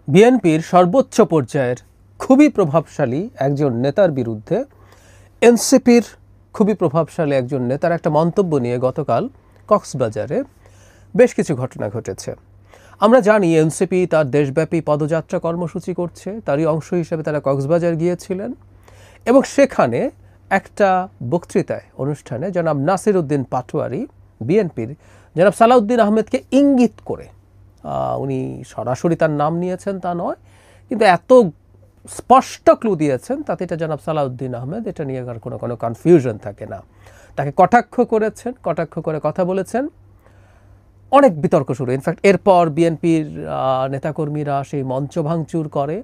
বিএনপির সর্বোচ্চ পর্যায়ের খুবই প্রভাবশালী একজন নেতার বিরুদ্ধে এনসিপির খুবই প্রভাবশালী একজন নেতার একটা মন্তব্য নিয়ে গতকাল কক্সবাজারে বেশ কিছু ঘটনা ঘটেছে। আমরা জানি এনসিপি তার দেশব্যাপী পদযাত্রা কর্মসূচি করছে, তারই অংশ হিসেবে তারা কক্সবাজার গিয়েছিলেন এবং সেখানে একটা বক্তৃতায় অনুষ্ঠানে জনাব নাসিরউদ্দিন পাটোয়ারি বিএনপির জনাব সালাউদ্দিন আহমেদকে ইঙ্গিত করে, উনি সরাসরি তার নাম নিয়েছেন তা নয়, কিন্তু এত স্পষ্ট ক্লু দিয়েছেন তাতে এটা জনাব সালাউদ্দিন আহমেদ, এটা নিয়ে আর কোনো কনফিউশন থাকে না। তাকে কটাক্ষ করেছেন, কটাক্ষ করে কথা বলেছেন, অনেক বিতর্ক শুরু। ইনফ্যাক্ট এরপর বিএনপির নেতাকর্মীরা সেই মঞ্চ ভাঙচুর করে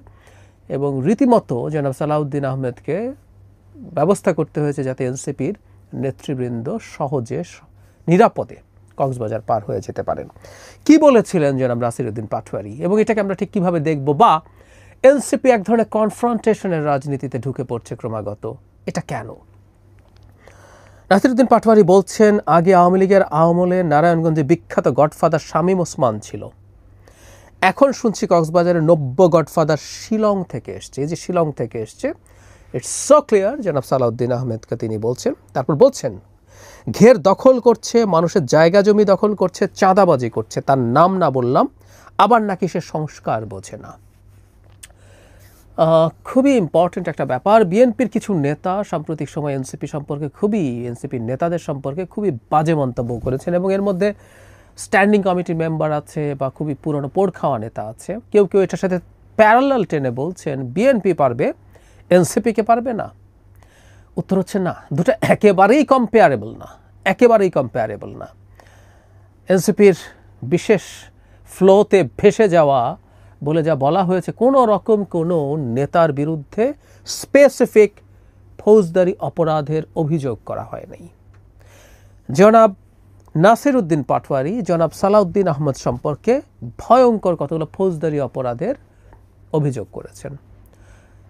এবং রীতিমতো জনাব সালাউদ্দিন আহমেদকে ব্যবস্থা করতে হয়েছে যাতে এনসিপির নেতৃবৃন্দ সহজে নিরাপদে কক্সবাজার পার হয়ে যেতে পারেন। কি বলেছিলেন জনাব নাসিরউদ্দিন পাটোয়ারি এবং এটাকে আমরা ঠিক কীভাবে দেখব, বা এনসিপি এক ধরনের কনফ্রন্টেশনের রাজনীতিতে ঢুকে পড়ছে ক্রমাগত, এটা কেন? নাসিরউদ্দিন পাটোয়ারি বলছেন, আগে আওয়ামী লীগের আমলে নারায়ণগঞ্জে বিখ্যাত গডফাদার শামীম ওসমান ছিল, এখন শুনছি কক্সবাজারে নব্য গডফাদার শিলং থেকে এসছে। এই যে শিলং থেকে এসছে, ইটস সো ক্লিয়ার জনাব সালাউদ্দিন আহমেদকে তিনি বলছেন। তারপর বলছেন ঘের দখল করছে, মানুষের জায়গা জমি দখল করছে, চাঁদাবাজি করছে, তার নাম না বললাম, আবার নাকি সে সংস্কার বোঝে না। খুবই ইম্পর্টেন্ট একটা ব্যাপার। বিএনপির কিছু নেতা সাম্প্রতিক সময় এনসিপির নেতাদের সম্পর্কে খুবই বাজে মন্তব্য করেছেন এবং এর মধ্যে স্ট্যান্ডিং কমিটির মেম্বার আছে বা খুবই পুরনো পোড় খাওয়া নেতা আছে। কেউ কেউ এটার সাথে প্যারালাল টেনে বলছেন বিএনপি পারবে, এনসিপিকে পারবে না। উত্তর হচ্ছে না, দুটো একেবারেই কম্পেয়ারেবল না। এনসিপির বিশেষ ফ্লোতে ভেসে যাওয়া বলে যা বলা হয়েছে, কোনো রকম কোনো নেতার বিরুদ্ধে স্পেসিফিক ফৌজদারি অপরাধের অভিযোগ করা হয় নাই। জনাব নাসিরউদ্দিন পাটোয়ারি জনাব সালাউদ্দিন আহমেদ সম্পর্কে ভয়ঙ্কর কতগুলো ফৌজদারি অপরাধের অভিযোগ করেছেন।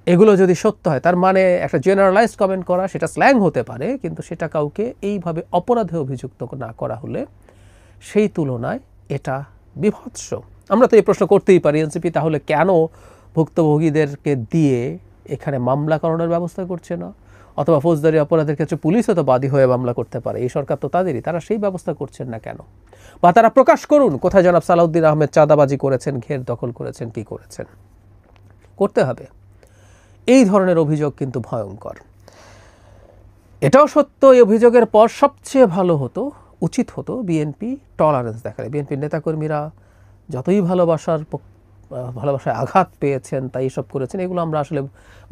এগুলো যদি সত্য হয়, তার মানে একটা জেনারেলাইজড কমেন্ট করা, সেটা স্ল্যাং হতে পারে, কিন্তু সেটা কাউকে এইভাবে অপরাধে অভিযুক্ত না করা হলে সেই তুলনায় এটা বিভৎস। আমরা তো এই প্রশ্ন করতেই পারি, এনসিপি তাহলে কেন ভুক্তভোগীদেরকে দিয়ে এখানে মামলা করানোর ব্যবস্থা করছে না, অথবা ফৌজদারি অপরাধের ক্ষেত্রে পুলিশও তো বাদী হয়ে মামলা করতে পারে, এই সরকার তো তাদেরই, তারা সেই ব্যবস্থা করছেন না কেন? বা তারা প্রকাশ করুন কোথায় জনাব সালাউদ্দিন আহমেদ চাঁদাবাজি করেছেন, ঘের দখল করেছেন, কি করেছেন। করতে হবে। এই ধরনের অভিযোগ কিন্তু ভয়ঙ্কর। এটাও সত্য, এই অভিযোগের পর সবচেয়ে উচিত হতো বিএনপি টলারেন্স দেখালে। বিএনপির নেতাকর্মীরা যতই ভালোবাসায় আঘাত পেয়েছেন তাই এসব করেছেন, এগুলো আমরা আসলে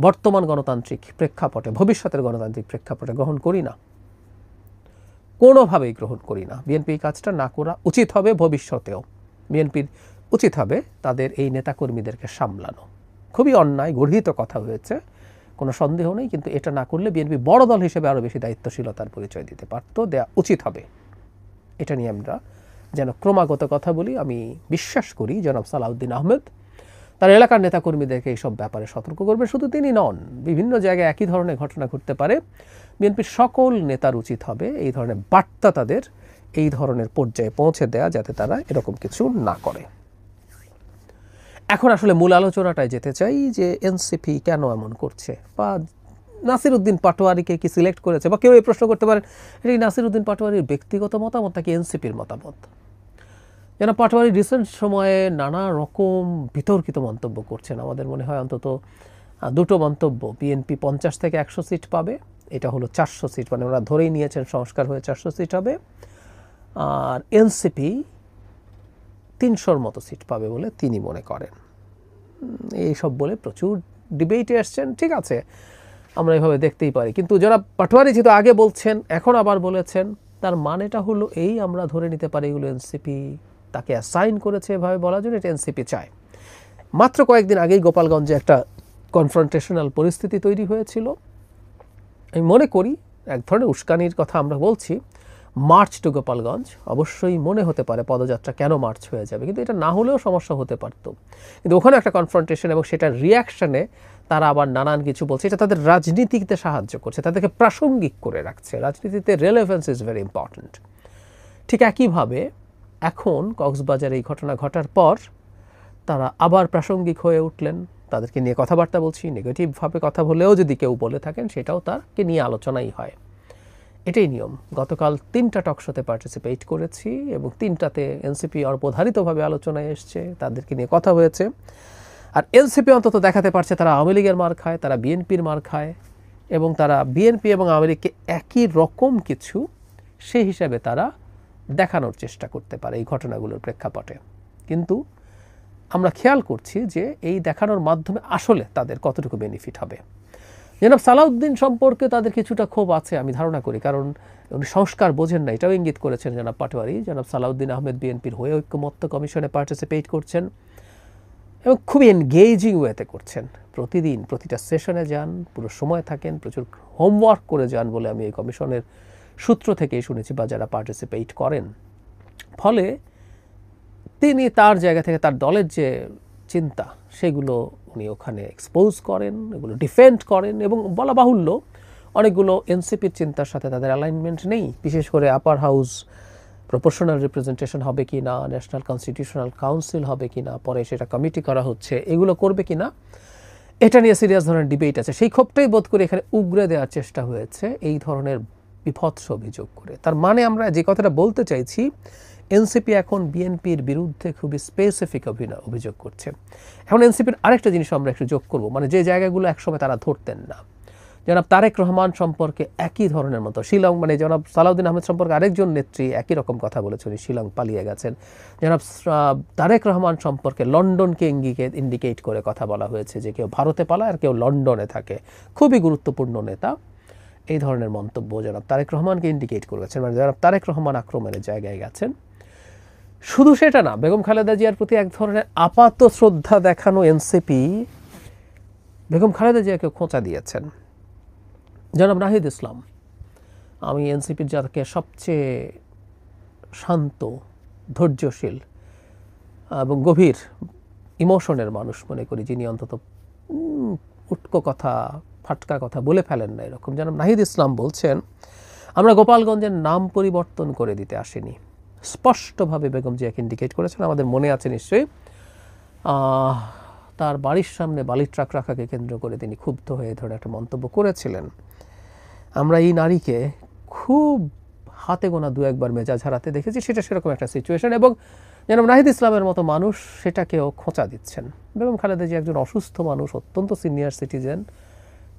বর্তমান গণতান্ত্রিক প্রেক্ষাপটে, ভবিষ্যতের গণতান্ত্রিক প্রেক্ষাপটে গ্রহণ করি না, কোনোভাবেই গ্রহণ করি না। বিএনপি এই কাজটা না করা উচিত হবে। ভবিষ্যতেও বিএনপির উচিত হবে তাদের এই নেতাকর্মীদেরকে সামলানো। খুবই অন্যায়, গর্হিত কথা হয়েছে, কোনো সন্দেহ নেই, কিন্তু এটা না করলে বিএনপি বড় দল হিসেবে আরও বেশি দায়িত্বশীলতার পরিচয় দিতে পারত, দেয়া উচিত হবে। এটা নিয়ে আমরা যেন ক্রমাগত কথা বলি। আমি বিশ্বাস করি জনাব সালাউদ্দিন আহমেদ তার এলাকার নেতাকর্মীদেরকে এইসব ব্যাপারে সতর্ক করবেন। শুধু তিনি নন, বিভিন্ন জায়গায় একই ধরনের ঘটনা ঘটতে পারে। বিএনপির সকল নেতার উচিত হবে এই ধরনের বার্তা তাদের এই ধরনের পর্যায়ে পৌঁছে দেয়া, যাতে তারা এরকম কিছু না করে। এখন আসলে মূল আলোচনাটায় যেতে চাই যে এনসিপি কেন এমন করছে, বা নাসিরউদ্দিন পাটোয়ারিকে কি সিলেক্ট করেছে, বা কেউ এই প্রশ্ন করতে পারেন এটি নাসিরউদ্দিন পাটোয়ারির ব্যক্তিগত মতামত নাকি এনসিপির মতামত। যেন পাটোয়ারি রিসেন্ট সময়ে নানা রকম বিতর্কিত মন্তব্য করছেন। আমাদের মনে হয় অন্তত দুটো মন্তব্য, বিএনপি 50 থেকে 100 সিট পাবে, এটা হলো 400 সিট, মানে ওরা ধরেই নিয়েছেন সংস্কার হয়ে 400 সিট হবে, আর এনসিপি 300-র মতো সিট পাবে বলে তিনি মনে করেন। এইসব বলে প্রচুর ডিবেটে আসছেন, ঠিক আছে, আমরা এভাবে দেখতেই পারি। কিন্তু যারা পাটোয়ারি যেহেতু আগে বলছেন, এখন আবার বলেছেন, তার মানেটা হলো এই, আমরা ধরে নিতে পারি এগুলো এনসিপি তাকে অ্যাসাইন করেছে এভাবে বলার জন্য, এটা এনসিপি চায়। মাত্র কয়েকদিন আগেই গোপালগঞ্জে একটা কনফ্রন্টেশনাল পরিস্থিতি তৈরি হয়েছিল। আমি মনে করি এক ধরনের উস্কানির কথা আমরা বলছি। মার্চ টু গোপালগঞ্জ, অবশ্যই মনে হতে পারে পদযাত্রা কেন মার্চ হয়ে যাবে, কিন্তু এটা না হলেও সমস্যা হতে পারত। কিন্তু ওখানে একটা কনফ্রন্টেশন এবং সেটার রিয়াকশনে তারা আবার নানান কিছু বলছে, এটা তাদের রাজনীতিতে সাহায্য করছে, তাদেরকে প্রাসঙ্গিক করে রাখছে। রাজনীতিতে রেলেভেন্স ইজ ভেরি ইম্পর্ট্যান্ট। ঠিক একইভাবে এখন কক্সবাজার এই ঘটনা ঘটার পর তারা আবার প্রাসঙ্গিক হয়ে উঠলেন, তাদেরকে নিয়ে কথাবার্তা বলছি, নেগেটিভভাবে কথা বলেও যদি কেউ বলে থাকেন সেটাও তারকে নিয়ে আলোচনাই হয়, এটাই নিয়ম। গতকাল 3টা টকশোতে পার্টিসিপেট করেছি এবং 3টাতে এনসিপি অবধারিতভাবে আলোচনায় এসছে, তাদেরকে নিয়ে কথা হয়েছে। আর এনসিপি অন্তত দেখাতে পারছে তারা আওয়ামী লীগের মার খায়, তারা বিএনপির মার খায় এবং তারা বিএনপি এবং আওয়ামী লীগকে একই রকম কিছু সেই হিসাবে তারা দেখানোর চেষ্টা করতে পারে এই ঘটনাগুলোর প্রেক্ষাপটে। কিন্তু আমরা খেয়াল করছি যে এই দেখানোর মাধ্যমে আসলে তাদের কতটুকু বেনিফিট হবে। জনাব সালাউদ্দিন সম্পর্কে তাদের কিছুটা ক্ষোভ আছে আমি ধারণা করি, কারণ উনি সংস্কার বোঝেন না, এটাও ইঙ্গিত করেছেন জনাব পাটোয়ারি। জনাব সালাউদ্দিন আহমেদ বিএনপির হয়ে ঐক্যমত্য কমিশনে পার্টিসিপেট করছেন এবং খুবই এনগেজিং ওয়েতে করছেন। প্রতিদিন প্রতিটা সেশনে যান, পুরো সময় থাকেন, প্রচুর হোমওয়ার্ক করে যান বলে আমি এই কমিশনের সূত্র থেকেই শুনেছি বা যারা পার্টিসিপেট করেন। ফলে তিনি তার জায়গা থেকে তার দলের যে চিন্তা সেগুলো উনি ওখানে এক্সপোজ করেন, এগুলো ডিফেন্ড করেন এবং বলা বাহুল্য অনেকগুলো এনসিপির চিন্তার সাথে তাদের অ্যালাইনমেন্ট নেই, বিশেষ করে আপার হাউস প্রপোর্শনাল রিপ্রেজেন্টেশন হবে কি না, ন্যাশনাল কনস্টিটিউশনাল কাউন্সিল হবে কি না, পরে সেটা কমিটি করা হচ্ছে, এগুলো করবে কি না, এটা নিয়ে সিরিয়াস ধরনের ডিবেট আছে। সেই ক্ষোভটাই বোধ করে এখানে উগরে দেওয়ার চেষ্টা হয়েছে এই ধরনের বিভৎস অভিযোগ করে। তার মানে আমরা যে কথাটা বলতে চাইছি, এনসিপি এখন বিএনপির বিরুদ্ধে খুবই স্পেসিফিক অভিযোগ করছে। এখন এনসিপির আরেকটা জিনিস আমরা একটু যোগ করব, মানে যে জায়গাগুলো একসময় তারা ধরতেন না। জনাব তারেক রহমান সম্পর্কে একই ধরনের মতো, শিলং মানে জনাব সালাউদ্দিন আহমেদ সম্পর্কে আরেকজন নেত্রী একই রকম কথা বলেছেন, শিলং পালিয়ে গেছেন। জনাব তারেক রহমান সম্পর্কে লন্ডনকে ইন্ডিকেট করে কথা বলা হয়েছে যে কেউ ভারতে পালায় আর কেউ লন্ডনে থাকে, খুবই গুরুত্বপূর্ণ নেতা। এই ধরনের মন্তব্য জনাব তারেক রহমানকে ইন্ডিকেট করেছেন, মানে জনাব তারেক রহমান আক্রমণের জায়গায় গেছেন। শুধু সেটা না, বেগম খালেদা জিয়ার প্রতি এক ধরনের আপাত শ্রদ্ধা দেখানো এনসিপি বেগম খালেদা জিয়াকে খোঁচা দিয়েছেন। জনাব নাহিদ ইসলাম, আমি এনসিপির যাকে সবচেয়ে শান্ত, ধৈর্যশীল এবং গভীর ইমোশনের মানুষ মনে করি, যিনি অন্তত উটকো কথা, ফাটকা কথা বলে ফেলেন না এরকম, জনাব নাহিদ ইসলাম বলছেন আমরা গোপালগঞ্জের নাম পরিবর্তন করে দিতে আসিনি। স্পষ্টভাবে বেগম জিয়াকে ইন্ডিকেট করেছেন। আমাদের মনে আছে নিশ্চয়ই তার বাড়ির সামনে বালির ট্রাক রাখাকে কেন্দ্র করে তিনি ক্ষুব্ধ হয়ে ধরে একটা মন্তব্য করেছিলেন। আমরা এই নারীকে খুব হাতে গোনা 2-1বার মেজাজ হারাতে দেখেছি, সেটা সেরকম একটা সিচুয়েশন এবং জনাব নাহিদ ইসলামের মতো মানুষ সেটাকেও খোঁচা দিচ্ছেন। বেগম খালেদা জিয়া একজন অসুস্থ মানুষ, অত্যন্ত সিনিয়র সিটিজেন,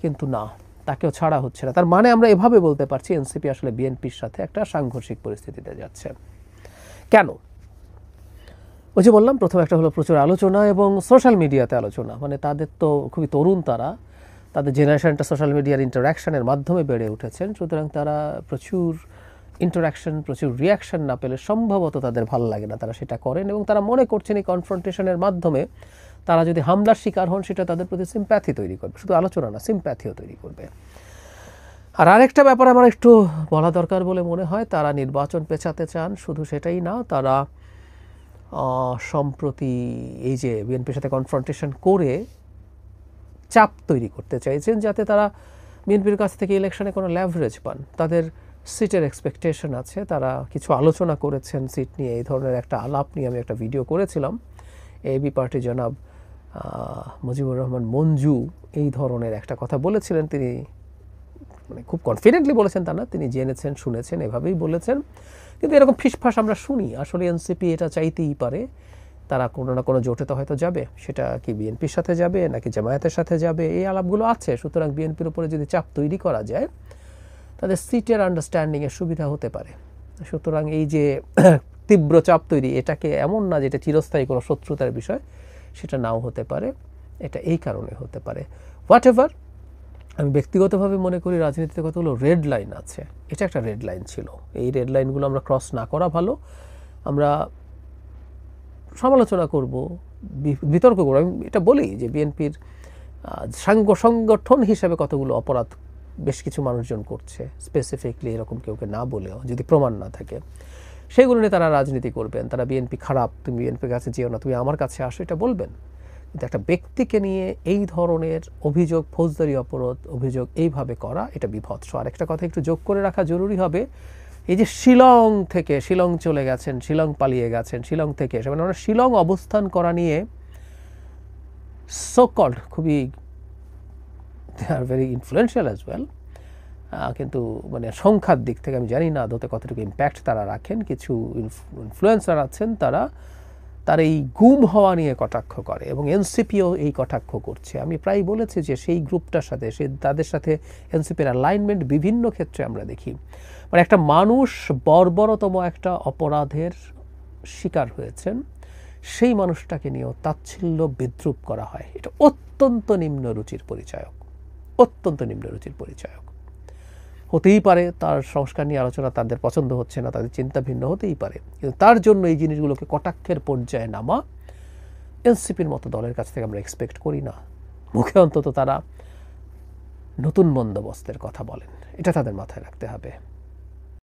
কিন্তু না, তাকেও ছাড়া হচ্ছে না। তার মানে আমরা এভাবে বলতে পারছি এনসিপি আসলে বিএনপির সাথে একটা সাংঘর্ষিক পরিস্থিতিতে যাচ্ছে। কেন? ওই যে বললাম, প্রথম একটা হলো প্রচুর আলোচনা এবং সোশ্যাল মিডিয়াতে আলোচনা, মানে তাদের তো খুবই তরুণ, তাদের জেনারেশনটা সোশ্যাল মিডিয়ার ইন্টারাকশনের মাধ্যমে বেড়ে উঠেছেন, সুতরাং তারা প্রচুর ইন্টারাকশন, প্রচুর রিয়াকশন না পেলে সম্ভবত তাদের ভালো লাগে না, তারা সেটা করেন এবং তারা মনে করছেন এই কনফ্রন্টেশনের মাধ্যমে তারা যদি হামলার শিকার হন সেটা তাদের প্রতি সিম্প্যাথি তৈরি করবে, শুধু আলোচনা না, সিম্প্যাথিও তৈরি করবে। আর আরেকটা ব্যাপার আমার একটু বলা দরকার বলে মনে হয়, তারা নির্বাচন পেছাতে চান, শুধু সেটাই না, তারা সম্প্রতি এই যে বিএনপির সাথে কনফ্রন্টেশন করে চাপ তৈরি করতে চাইছেন যাতে তারা বিএনপির কাছ থেকে ইলেকশনে কোনো ল্যাভারেজ পান। তাদের সিটের এক্সপেকটেশন আছে, তারা কিছু আলোচনা করেছেন সিট নিয়ে, এই ধরনের একটা আলাপ নিয়ে আমি একটা ভিডিও করেছিলাম। এবি পার্টি জনাব মুজিবুর রহমান মঞ্জু এই ধরনের একটা কথা বলেছিলেন, তিনি মানে খুব কনফিডেন্টলি বলেছেন তা না, তিনি জেনেছেন শুনেছেন এভাবেই বলেছেন। কিন্তু এরকম ফিসফাস আমরা শুনি, আসলে এনসিপি এটা চাইতেই পারে, তারা কোনো না কোনো জোটে তো হয়তো যাবে, সেটা কি বিএনপির সাথে যাবে নাকি জামায়াতের সাথে যাবে, এই আলাপগুলো আছে। সুতরাং বিএনপির উপরে যদি চাপ তৈরি করা যায় তাদের সিটের আন্ডারস্ট্যান্ডিংয়ের সুবিধা হতে পারে। সুতরাং এই যে তীব্র চাপ তৈরি, এটাকে এমন না যে এটা চিরস্থায়ী কোনো শত্রুতার বিষয়, সেটা নাও হতে পারে, এটা এই কারণে হতে পারে। হোয়াট এভার, আমি ব্যক্তিগতভাবে মনে করি রাজনীতিতে কতগুলো রেড লাইন আছে, এটা একটা রেড লাইন ছিল, এই রেড লাইনগুলো আমরা ক্রস না করা ভালো। আমরা সমালোচনা করব, বিতর্ক করব, আমি এটা বলি যে বিএনপির সংগঠন হিসেবে কতগুলো অপরাধ বেশ কিছু মানুষজন করছে, স্পেসিফিকলি এরকম কেউকে না বলেও যদি প্রমাণ না থাকে, সেগুলো নিয়ে তারা রাজনীতি করবেন। তারা বিএনপি খারাপ, তুমি বিএনপির কাছে যেও না, তুমি আমার কাছে আসো, এটা বলবেন। কিন্তু একটা ব্যক্তিকে নিয়ে এই ধরনের অভিযোগ, ফৌজদারি অপরাধ অভিযোগ এইভাবে করা, এটা বিভৎস। আর একটা কথা একটু যোগ করে রাখা জরুরি হবে, এই যে শিলং থেকে, শিলং চলে গেছেন, শিলং পালিয়ে গেছেন, শিলং থেকে এসে, মানে শিলং অবস্থান করা নিয়ে সো কল্ড খুবই they are very influential as well, কিন্তু মানে সংখ্যার দিক থেকে আমি জানি না আদতে কতটুকু ইম্প্যাক্ট তারা রাখেন। কিছু ইনফ্লুয়েন্সার আছেন তার এই গুম হওয়া নিয়ে কটাক্ষ করে এবং এনসিপিও এই কটাক্ষ করছে। আমি প্রায় বলেছি যে সেই গ্রুপটার সাথে তাদের সাথে এনসিপির অ্যালাইনমেন্ট বিভিন্ন ক্ষেত্রে আমরা দেখি। মানে একটা মানুষ বর্বরতম একটা অপরাধের শিকার হয়েছেন, সেই মানুষটাকে নিয়েও তাচ্ছিল্য বিদ্রুপ করা হয়। এটা অত্যন্ত নিম্ন রুচির পরিচায়ক, অত্যন্ত নিম্ন রুচির পরিচায়ক। হতেই পারে তার সংস্কার নিয়ে আলোচনা তাদের পছন্দ হচ্ছে না, তাদের চিন্তা ভিন্ন হতেই পারে, কিন্তু তার জন্য এই জিনিসগুলোকে কটাক্ষের পর্যায়ে নামা এনসিপির মতো দলের কাছ থেকে আমরা এক্সপেক্ট করি না। মুখে অন্তত তারা নতুন বন্দোবস্তের কথা বলেন, এটা তাদের মাথায় রাখতে হবে।